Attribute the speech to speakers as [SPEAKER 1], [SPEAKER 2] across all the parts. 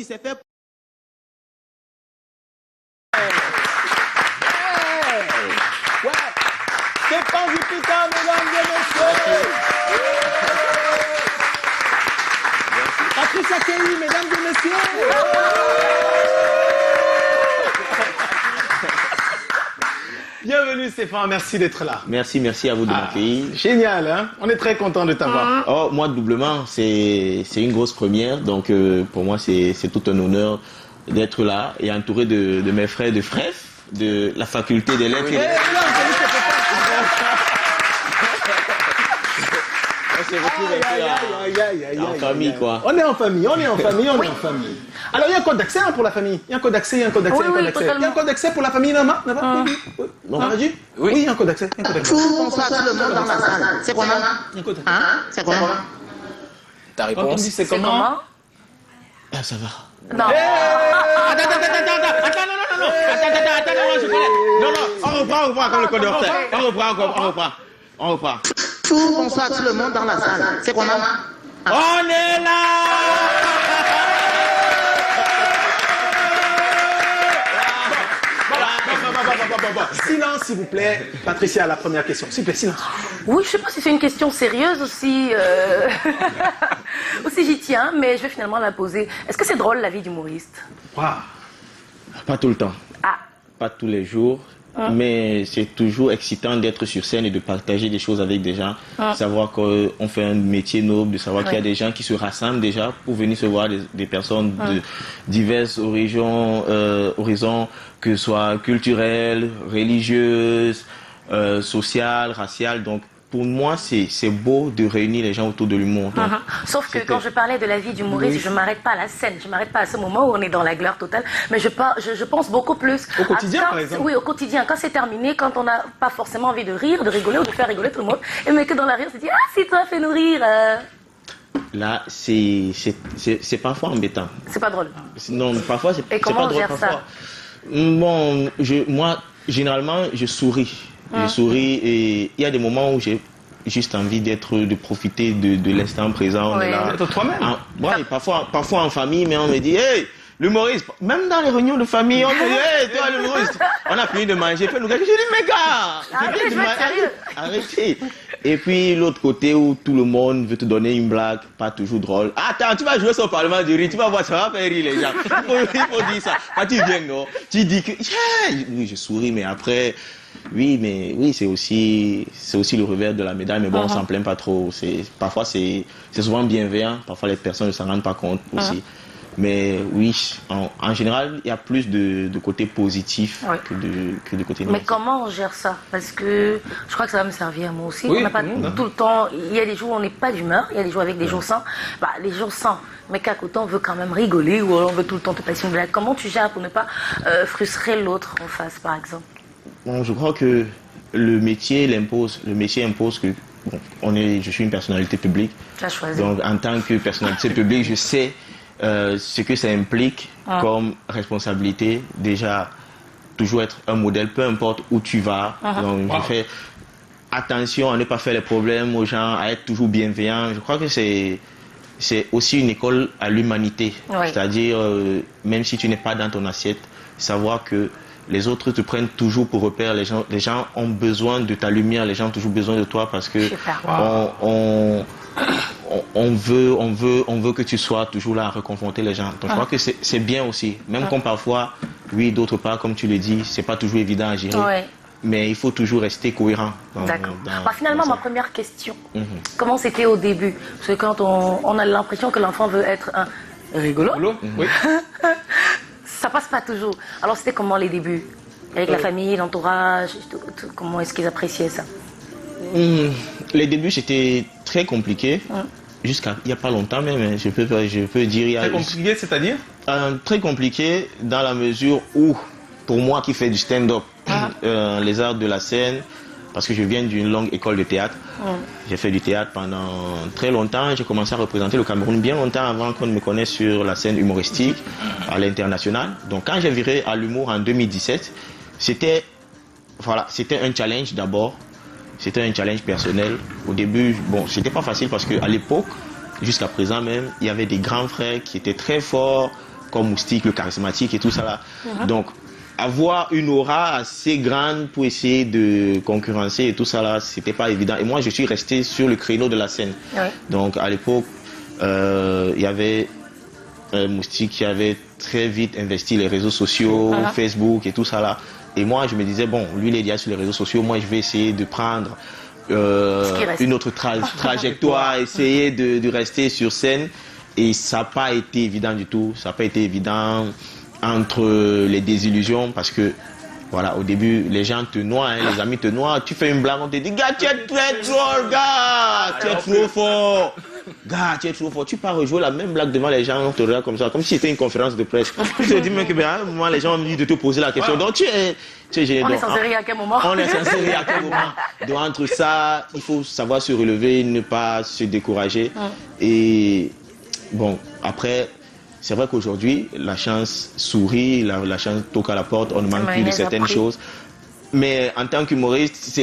[SPEAKER 1] C'est fait. Ouais. Stéphane Jupiter, mesdames et messieurs. Patricia Kelly, mesdames et messieurs. Bienvenue Stéphane, merci d'être là.
[SPEAKER 2] Merci à vous de m'accueillir.
[SPEAKER 1] Génial, hein? On est très content de t'avoir.
[SPEAKER 2] Oh, moi doublement, c'est une grosse première, donc pour moi c'est tout un honneur d'être là et entouré de mes frères de FREF, de la faculté des lettres. En famille, quoi.
[SPEAKER 1] On est en famille. Alors, il y a un code d'accès pour la famille. Il y a un code d'accès. Il y a un code d'accès pour la famille, Nama. Non, oui, il y a un code d'accès.
[SPEAKER 3] Bonsoir tout le monde dans la salle. C'est comment? C'est comment?
[SPEAKER 1] Ta réponse, c'est comment?
[SPEAKER 2] Ah, ça va.
[SPEAKER 3] Non.
[SPEAKER 1] Attends, on reprend comme le code d'accès. On reprend.
[SPEAKER 3] Bonsoir tout le monde dans la salle. C'est comment?
[SPEAKER 1] On est là! Silence, s'il vous plaît. Patricia, la première question. S'il vous plaît, silence.
[SPEAKER 4] Oui, je ne sais pas si c'est une question sérieuse aussi. Aussi j'y tiens, mais je vais finalement la poser. Est-ce que c'est drôle la vie d'humoriste?
[SPEAKER 1] Wow.
[SPEAKER 2] Pas tout le temps.
[SPEAKER 4] Ah.
[SPEAKER 2] Pas tous les jours. Mais c'est toujours excitant d'être sur scène et de partager des choses avec des gens. Savoir qu'on fait un métier noble, de savoir qu'il y a des gens qui se rassemblent déjà pour venir se voir des personnes de diverses horizons, que ce soit culturelles, religieuses, sociales, raciales. Donc, pour moi, c'est beau de réunir les gens autour de l'humour.
[SPEAKER 4] Sauf que quand je parlais de la vie d'humoriste, je ne m'arrête pas à la scène, je ne m'arrête pas à ce moment où on est dans la gloire totale, mais je pense beaucoup plus
[SPEAKER 1] au quotidien, par exemple.
[SPEAKER 4] Oui, au quotidien, quand c'est terminé, quand on n'a pas forcément envie de rire, de rigoler ou de faire rigoler tout le monde, et mais que dans la rire, c'est dit, ah, si toi, fais-nous rire.
[SPEAKER 2] Là, c'est parfois embêtant.
[SPEAKER 4] C'est pas drôle.
[SPEAKER 2] Non, parfois, c'est pas drôle.
[SPEAKER 4] Et comment on gère ça?
[SPEAKER 2] Bon, moi, généralement, je souris. Je souris et il y a des moments où j'ai juste envie de profiter de l'instant présent.
[SPEAKER 4] Oui.
[SPEAKER 1] D'être toi-même.
[SPEAKER 2] Ouais, parfois en famille, mais on me dit, hey, l'humoriste, même dans les réunions de famille, on me dit, hey, toi l'humoriste, on a fini de manger, fais-nous gagner. Je dis, mais gars, arrêtez. Et puis l'autre côté où tout le monde veut te donner une blague, pas toujours drôle. Attends, tu vas jouer sur le Parlement du rire, tu vas voir, ça va faire rire les gens. Il faut dire ça. Quand tu viens, non, tu dis que, oui, je souris, mais après... Oui, c'est aussi le revers de la médaille, mais bon, on s'en plaint pas trop. Parfois, c'est souvent bienveillant, parfois les personnes ne s'en rendent pas compte aussi. Mais oui, en général, il y a plus de côté positif que de côté négatif.
[SPEAKER 4] Mais comment on gère ça? Parce que je crois que ça va me servir moi aussi. On n'a pas tout le temps, il y a des jours où on n'est pas d'humeur, il y a des jours avec des jours sans. Les jours sans, mais qu'à côté on veut quand même rigoler ou on veut tout le temps te passer une blague. Comment tu gères pour ne pas frustrer l'autre en face, par exemple?
[SPEAKER 2] Bon, je crois que le métier impose que je suis une personnalité publique.
[SPEAKER 4] Tu as choisi.
[SPEAKER 2] Donc en tant que personnalité publique, je sais ce que ça implique comme responsabilité. Déjà, toujours être un modèle, peu importe où tu vas. Donc je fais attention à ne pas faire les problèmes aux gens, à être toujours bienveillant. Je crois que c'est aussi une école à l'humanité. C'est-à-dire, même si tu n'es pas dans ton assiette, savoir que les autres te prennent toujours pour repère. Les gens ont besoin de ta lumière, les gens ont toujours besoin de toi parce que on veut que tu sois toujours là à reconfronter les gens. Donc je crois que c'est bien aussi. Même quand parfois, oui, d'autre part, comme tu le dis, c'est pas toujours évident à gérer. Mais il faut toujours rester cohérent.
[SPEAKER 4] D'accord. Finalement, ma première question, comment c'était au début? Parce que quand on a l'impression que l'enfant veut être un rigolo.
[SPEAKER 1] Oui.
[SPEAKER 4] Ça passe pas toujours. Alors c'était comment les débuts? Avec la famille, l'entourage, comment est-ce qu'ils appréciaient ça?
[SPEAKER 2] Les débuts c'était très compliqué. Jusqu'à il n'y a pas longtemps même, je peux dire.
[SPEAKER 1] Très compliqué, c'est-à-dire?
[SPEAKER 2] Très compliqué dans la mesure où, pour moi qui fais du stand-up, les arts de la scène, parce que je viens d'une longue école de théâtre. J'ai fait du théâtre pendant très longtemps. J'ai commencé à représenter le Cameroun bien longtemps avant qu'on me connaisse sur la scène humoristique à l'international. Donc quand j'ai viré à l'humour en 2017, c'était un challenge d'abord. C'était un challenge personnel. Au début, bon, c'était pas facile parce qu'à l'époque, jusqu'à présent même, il y avait des grands frères qui étaient très forts, comme Moustique, le charismatique et tout ça là. Donc, avoir une aura assez grande pour essayer de concurrencer et tout ça là, c'était pas évident. Et moi, je suis resté sur le créneau de la scène. Donc, à l'époque, il y avait Moustique qui avait très vite investi les réseaux sociaux, Facebook et tout ça là. Et moi, je me disais, bon, lui, il est déjà sur les réseaux sociaux, moi, je vais essayer de prendre une autre trajectoire, essayer de rester sur scène. Et ça n'a pas été évident du tout. Ça n'a pas été évident entre les désillusions parce que, voilà, au début, les gens te noient, hein, les amis te noient. Tu fais une blague, on te dit, gars, tu es très drôle, gars, tu es trop fort. Gars, tu es trop fort. Tu pars rejouer la même blague devant les gens, on te regarde comme ça, comme si c'était une conférence de presse. Je te dis même que, ben, moi, les gens ont dit de te poser la question. Donc, tu es gêné.
[SPEAKER 4] On est censé rire à quel moment?
[SPEAKER 2] On est censé rire à quel moment? Donc, entre ça, il faut savoir se relever, ne pas se décourager. Et bon, après, c'est vrai qu'aujourd'hui, la chance sourit, la chance toque à la porte, on ne manque plus de certaines choses. Mais en tant qu'humoriste,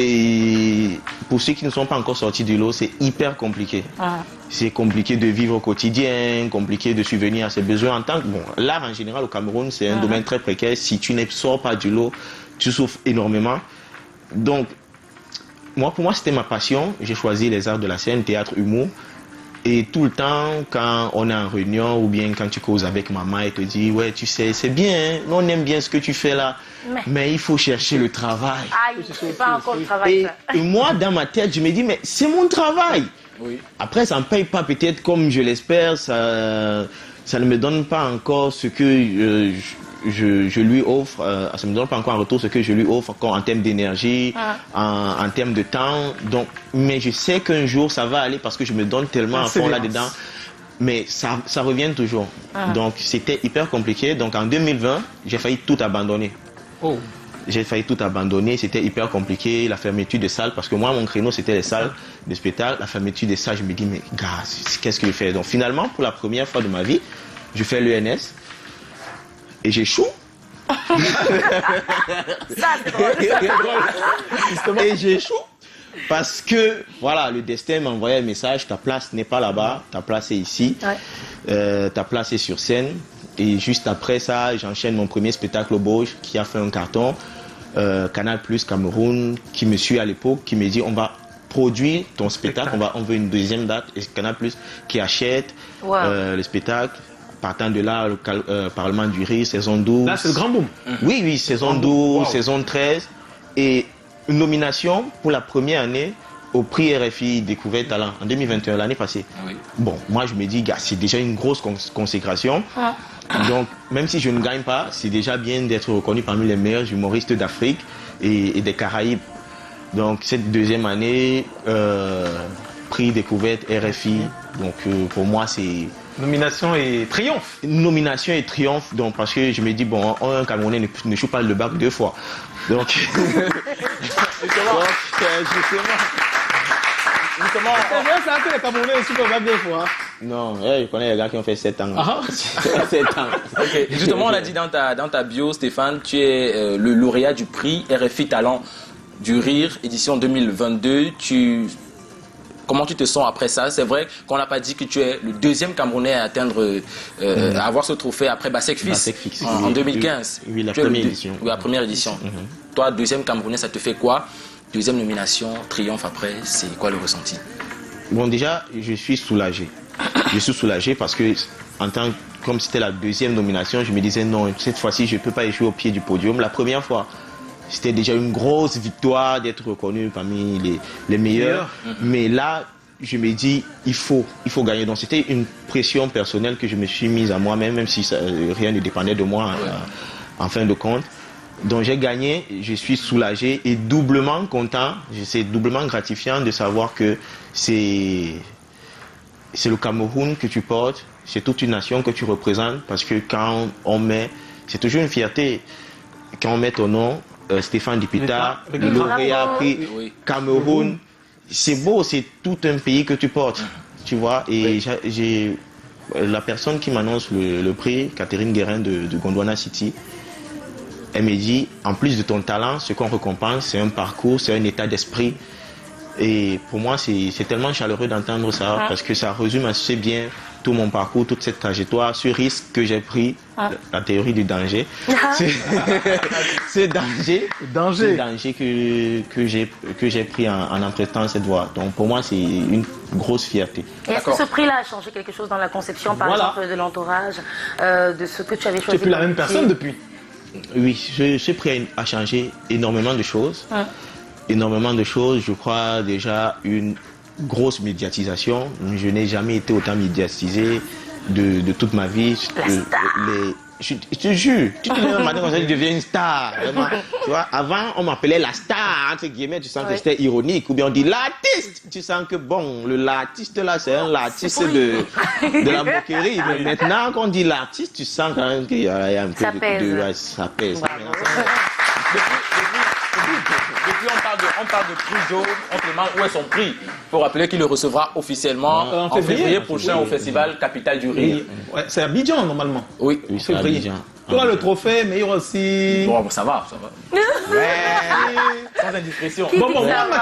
[SPEAKER 2] pour ceux qui ne sont pas encore sortis du lot, c'est hyper compliqué. C'est compliqué de vivre au quotidien, compliqué de subvenir à ses besoins. En tant que, bon, l'art en général au Cameroun, c'est un domaine très précaire. Si tu ne sors pas du lot, tu souffres énormément. Donc, pour moi, c'était ma passion. J'ai choisi les arts de la scène, théâtre, humour. Et tout le temps, quand on est en réunion ou bien quand tu causes avec maman, elle te dit, ouais, tu sais, c'est bien, on aime bien ce que tu fais là, mais il faut chercher le travail.
[SPEAKER 4] C'est pas encore le travail.
[SPEAKER 2] Et moi, dans ma tête, je me dis, mais c'est mon travail. Après, ça ne paye pas peut-être comme je l'espère, ça ne me donne pas encore ce que je lui offre, ça ne me donne pas encore en retour ce que je lui offre en termes d'énergie, en termes de temps. Donc, mais je sais qu'un jour ça va aller parce que je me donne tellement à fond là-dedans. Mais ça revient toujours. Donc c'était hyper compliqué. Donc en 2020, j'ai failli tout abandonner. J'ai failli tout abandonner. C'était hyper compliqué. La fermeture des salles, parce que moi, mon créneau, c'était les salles de spectacle. La fermeture des salles, je me dis, mais gars, qu'est-ce que je fais? Donc finalement, pour la première fois de ma vie, je fais l'ENS. Et j'échoue.
[SPEAKER 4] Ça, c'est drôle.
[SPEAKER 2] Et j'échoue parce que, voilà, le destin m'a envoyé un message, ta place n'est pas là-bas, ta place est ici, ta place est sur scène. Et juste après ça, j'enchaîne mon premier spectacle au Bauge qui a fait un carton. Canal Plus Cameroun qui me suit à l'époque, qui me dit, on va produire ton spectacle, on veut une deuxième date. Et Canal Plus qui achète le spectacle. Partant de là, le Parlement du Rire, saison 12.
[SPEAKER 1] Là, c'est le grand boom.
[SPEAKER 2] Oui, saison 12, saison 13. Et une nomination pour la première année au prix RFI Découverte Talent en 2021, l'année passée. Bon, moi, je me dis, gars, c'est déjà une grosse consécration. Donc, même si je ne gagne pas, c'est déjà bien d'être reconnu parmi les meilleurs humoristes d'Afrique et des Caraïbes. Donc, cette deuxième année, prix Découverte RFI. Donc, pour moi, c'est...
[SPEAKER 1] Nomination et triomphe.
[SPEAKER 2] Nomination et triomphe, donc parce que je me dis, bon, un Camerounais ne joue pas le bac 2 fois. Donc, justement.
[SPEAKER 1] C'est vrai ça que les Camerounais ne jouent pas le bac 2 fois.
[SPEAKER 2] Non, je connais les gars qui ont fait 7 ans. 7 ans.
[SPEAKER 5] Okay. Justement, on l'a dit dans ta bio, Stéphane, tu es le lauréat du prix RFI Talent du Rire, édition 2022. Comment tu te sens après ça? C'est vrai qu'on n'a pas dit que tu es le deuxième Camerounais à atteindre, à avoir ce trophée après Bassek Fils en 2015.
[SPEAKER 2] Oui, la première édition.
[SPEAKER 5] Oui, la première édition. Toi, deuxième Camerounais, ça te fait quoi? Deuxième nomination, triomphe après, c'est quoi le ressenti?
[SPEAKER 2] Bon, déjà, je suis soulagé. Je suis soulagé parce que, comme c'était la deuxième nomination, je me disais non, cette fois-ci, je ne peux pas échouer au pied du podium. La première fois, c'était déjà une grosse victoire d'être reconnu parmi les meilleurs. Mais là, je me dis, il faut gagner. Donc c'était une pression personnelle que je me suis mise à moi-même, même si rien ne dépendait de moi en fin de compte. Donc j'ai gagné, je suis soulagé et doublement content. C'est doublement gratifiant de savoir que c'est le Cameroun que tu portes, c'est toute une nation que tu représentes. Parce que quand on met, c'est toujours une fierté, quand on met ton nom, Stéphane Dipita, le lauréat prix Cameroun, c'est beau, c'est tout un pays que tu portes, tu vois. Et j'ai la personne qui m'annonce le prix, Catherine Guérin de Gondwana City, elle me dit, en plus de ton talent, ce qu'on récompense, c'est un parcours, c'est un état d'esprit. Et pour moi, c'est tellement chaleureux d'entendre ça parce que ça résume assez bien tout mon parcours, toute cette trajectoire, ce risque que j'ai pris, la théorie du danger. Ce danger que j'ai pris en empruntant cette voie. Donc pour moi, c'est une grosse fierté.
[SPEAKER 4] Et est-ce que ce prix-là a changé quelque chose dans la conception, par exemple, de l'entourage, de ce que tu avais choisi?
[SPEAKER 1] Tu n'es plus la même personne depuis?
[SPEAKER 2] Oui, ce prix a changé énormément de choses. Énormément de choses. Je crois déjà une grosse médiatisation. Je n'ai jamais été autant médiatisé de toute ma vie. Je te jure, tu te lèves un matin comme ça, tu deviens une star. Vraiment. Tu vois, avant, on m'appelait la star, entre guillemets, tu sens que c'était ironique. Ou bien on dit l'artiste. Tu sens que bon, l'artiste là, c'est un artiste de la moquerie. Mais maintenant, quand on dit l'artiste, tu sens quand même qu'il y a un peu ça pèse.
[SPEAKER 5] Depuis, on parle de prix d'eau. On demande où est son prix. Il faut rappeler qu'il le recevra officiellement en février prochain au festival Capitale du Rire.
[SPEAKER 1] Ouais, c'est à Abidjan normalement.
[SPEAKER 5] Oui,
[SPEAKER 2] c'est à Abidjan.
[SPEAKER 1] Tu auras le trophée, mais il y aura aussi...
[SPEAKER 5] Bon, ça va. Sans indiscrétion.
[SPEAKER 1] Bon, moi, ma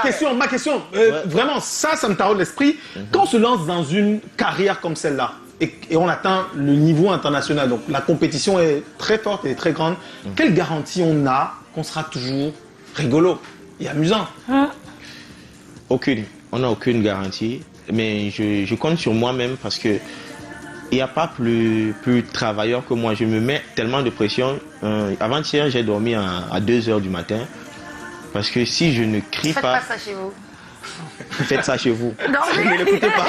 [SPEAKER 1] question, vraiment, ça me taraude l'esprit. Quand on se lance dans une carrière comme celle-là, et on atteint le niveau international, donc la compétition est très forte et très grande, quelle garantie on a qu'on sera toujours rigolo et amusant?
[SPEAKER 2] Aucune. On n'a aucune garantie. Mais je compte sur moi-même parce que il n'y a pas plus travailleur que moi. Je me mets tellement de pression. Avant-hier, j'ai dormi à 2h du matin. Parce que si je ne crie pas...
[SPEAKER 4] Faites pas ça chez vous.
[SPEAKER 2] Faites ça chez vous.
[SPEAKER 4] Non,
[SPEAKER 2] Ne l'écoutez pas.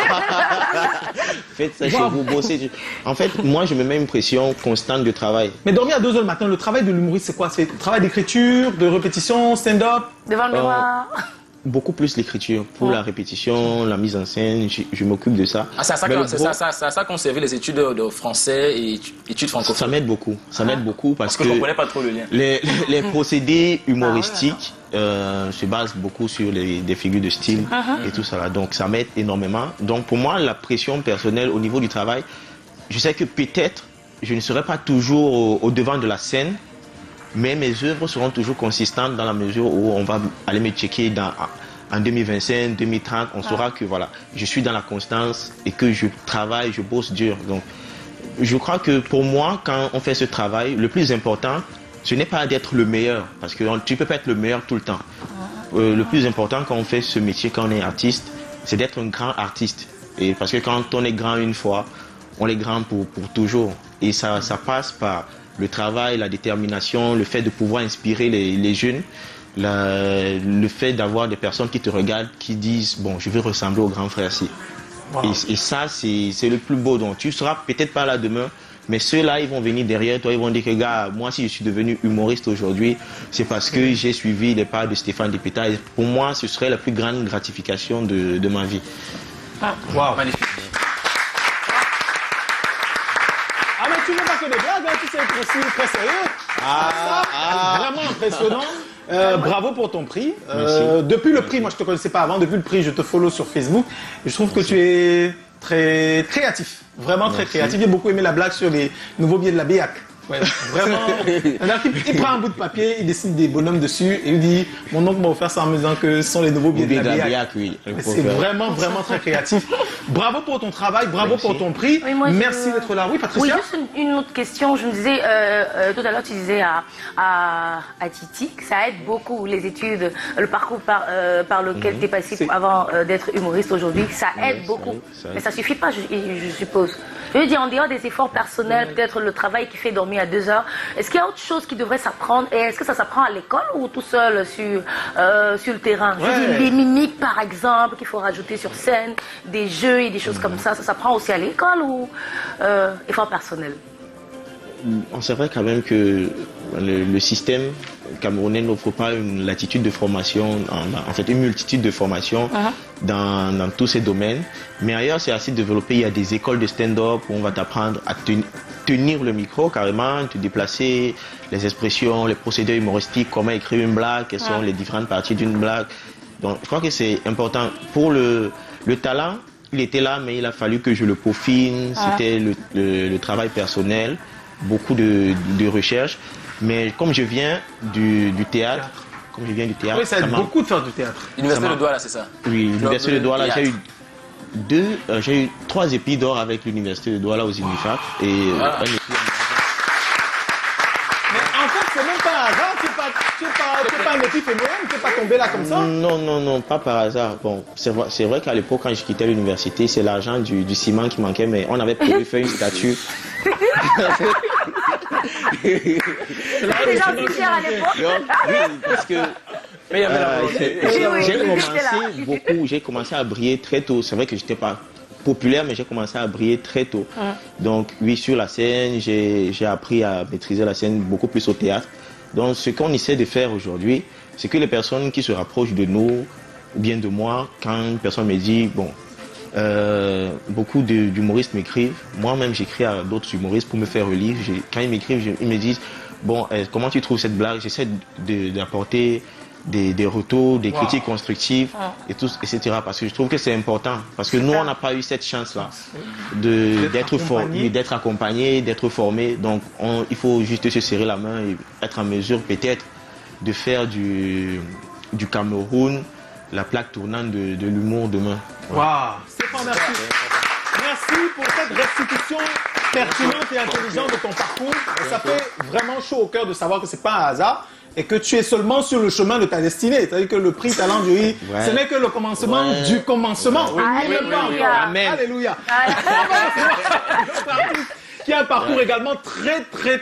[SPEAKER 2] Faites ça chez vous, bossez. En fait, moi, je me mets une pression constante de travail.
[SPEAKER 1] Mais dormir à 2h le matin, le travail de l'humoriste, c'est quoi? C'est le travail d'écriture, de répétition, stand-up?
[SPEAKER 4] devant le miroir.
[SPEAKER 2] Beaucoup plus l'écriture. Pour la répétition, la mise en scène, je m'occupe de ça.
[SPEAKER 5] Ah, c'est à ça qu'on servait les études de français et études francophones.
[SPEAKER 2] Ça m'aide beaucoup. Ça m'aide beaucoup parce que
[SPEAKER 5] je ne comprenais pas trop le lien.
[SPEAKER 2] Les procédés humoristiques se basent beaucoup sur des figures de style et tout ça. Donc ça m'aide énormément. Donc pour moi, la pression personnelle au niveau du travail, je sais que peut-être je ne serai pas toujours au devant de la scène, mais mes œuvres seront toujours consistantes dans la mesure où on va aller me checker en 2025, 2030, on saura que voilà, je suis dans la constance et que je travaille, je bosse dur. Donc, je crois que pour moi, quand on fait ce travail, le plus important, ce n'est pas d'être le meilleur, parce que tu ne peux pas être le meilleur tout le temps. Le plus important quand on fait ce métier, quand on est artiste, c'est d'être un grand artiste. Et parce que quand on est grand une fois, on est grand pour toujours. Et ça passe par le travail, la détermination, le fait de pouvoir inspirer les jeunes, le fait d'avoir des personnes qui te regardent, qui disent « bon, je veux ressembler au grand frère ci ». Et ça, c'est le plus beau. Donc, tu ne seras peut-être pas là demain, mais ceux-là, ils vont venir derrière toi, ils vont dire que, gars, moi, si je suis devenu humoriste aujourd'hui, c'est parce que j'ai suivi les pas de Stéphane Depeta. Et pour moi, ce serait la plus grande gratification de ma vie.
[SPEAKER 5] Magnifique.
[SPEAKER 1] Ah, mais tu ne fais pas que des blagues, hein, tu sais être aussi très sérieux. Vraiment impressionnant. Bravo pour ton prix. Depuis le prix, moi je ne te connaissais pas avant, depuis le prix, je te follow sur Facebook. Et je trouve que tu es très créatif, vraiment très créatif. J'ai beaucoup aimé la blague sur les nouveaux billets de la BIAC. Ouais, vraiment. Il prend un bout de papier, il dessine des bonhommes dessus et il dit « Mon oncle m'a offert ça en me disant que ce sont les nouveaux billets de la BIAC. » C'est vraiment très créatif. Bravo pour ton travail, bravo pour ton prix.
[SPEAKER 4] Oui,
[SPEAKER 1] merci d'être là. Oui, Patricia?
[SPEAKER 4] Oui, juste une autre question. Je me disais, tout à l'heure, tu disais à Titi que ça aide beaucoup les études, le parcours par lequel tu es passé avant d'être humoriste aujourd'hui. Ça aide beaucoup. Mais ça ne suffit pas, je suppose. Je veux dire, en dehors des efforts personnels, peut-être le travail qui fait dormir à 2h, est-ce qu'il y a autre chose qui devrait s'apprendre? Et est-ce que ça s'apprend à l'école ou tout seul sur le terrain? Je veux dire, les mimiques, par exemple, qu'il faut rajouter sur scène, des jeux et des choses comme ça s'apprend aussi à l'école ou effort personnel?
[SPEAKER 2] C'est vrai quand même que le système camerounais n'offre pas une latitude de formation, en fait une multitude de formations dans tous ces domaines. Mais ailleurs, c'est assez développé. Il y a des écoles de stand-up où on va t'apprendre à tenir le micro carrément, te déplacer, les expressions, les procédés humoristiques, comment écrire une blague, quelles sont les différentes parties d'une blague. Donc je crois que c'est important. Pour le talent, il était là, mais il a fallu que je le peaufine. C'était le travail personnel, beaucoup de recherche. Mais comme je viens du théâtre, comme je viens du théâtre.
[SPEAKER 1] Oui, ça aide
[SPEAKER 2] m'a-
[SPEAKER 1] beaucoup de faire du théâtre.
[SPEAKER 5] Université
[SPEAKER 2] Ça
[SPEAKER 5] de Douala, c'est ça?
[SPEAKER 2] Oui, l'université de Douala,
[SPEAKER 5] Théâtre.
[SPEAKER 2] j'ai eu 3 épis d'or avec l'université de Douala aux INIFAC et un épi
[SPEAKER 1] Mais en fait, c'est même pas un hasard, tu es pas un épiphénomène, tu n'es pas tombé là comme ça.
[SPEAKER 2] Non, pas par hasard. Bon, c'est vrai qu'à l'époque, quand je quittais l'université, c'est l'argent du ciment qui manquait, mais on avait prévu faire une statue.
[SPEAKER 4] Les gens étaient fiers à l'époque.
[SPEAKER 2] Donc, oui, parce que
[SPEAKER 5] Mais il y avait la volonté.
[SPEAKER 2] j'ai commencé à briller très tôt. C'est vrai que j'étais pas populaire, mais j'ai commencé à briller très tôt. Donc, oui, sur la scène, j'ai appris à maîtriser la scène beaucoup plus au théâtre. Donc, ce qu'on essaie de faire aujourd'hui, c'est que les personnes qui se rapprochent de nous, ou bien de moi, quand une personne me dit, bon, beaucoup d'humoristes m'écrivent, moi-même j'écris à d'autres humoristes pour me faire relire. Quand ils m'écrivent, ils me disent, bon, comment tu trouves cette blague? J'essaie d'apporter des retours, des critiques constructives, et tout, etc. Parce que je trouve que c'est important. Parce que nous, on n'a pas eu cette chance-là d'être accompagné, d'être formé. Donc, il faut juste se serrer la main et être en mesure peut-être de faire du Cameroun la plaque tournante de l'humour demain.
[SPEAKER 1] Waouh, Stéphane, merci. Merci pour cette restitution pertinente et intelligente de ton parcours. Et ça fait vraiment chaud au cœur de savoir que c'est pas un hasard et que tu es seulement sur le chemin de ta destinée. C'est-à-dire que le prix Talent du Riz, ce n'est que le commencement du commencement. Oui,
[SPEAKER 4] Alléluia.
[SPEAKER 2] Amen.
[SPEAKER 1] Alléluia. Qui a un parcours également très, très,